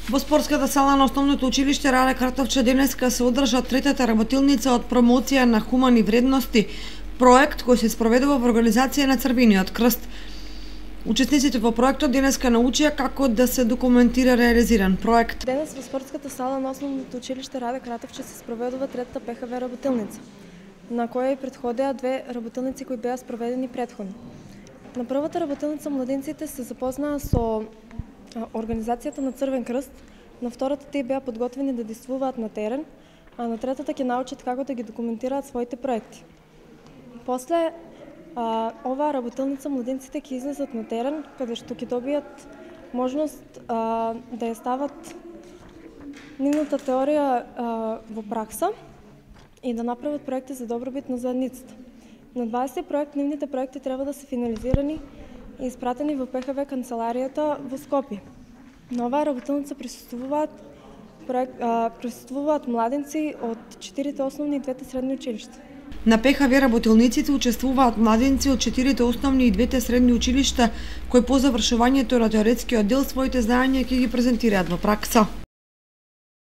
Во спортската сала на Основното училиште Раде Кратовче денеска се одржа третата работилница од промоција на хумани вредности, проект кој се спроведува во организација на Црвениот крст. Учесниците во проектот денеска научија како да се документира реализиран проект. Денес во спортската сала на Основното училиште Раде Кратовче се спроведува третата ПХВ работилница, на која и претходеа две работилници кои беа спроведени претходно. На првата работилница младенците се запознаа со организацијата на Црвен крст, на втората тие беа подготвени да действуваат на терен, а на третата ќе научат како да ги документираат своите проекти. После оваа работилница младенците ќе излезат на терен, каде што ќе добијат можност да ја стават нивната теорија во пракса и да направат проекти за добробит на заедницата. На 20 проект нивните проекти треба да се финализирани и испратени во ПХВ канцеларијата во Скопје. На оваа работилница присуствуваат младенци од 4 основни и 2 средни училишта. На ПХВ работилниците учествуваат младенци од 4 основни и 2 средни училишта кои по завршувањето на теоретскиот дел своите знаења ќе ги презентираат во пракса.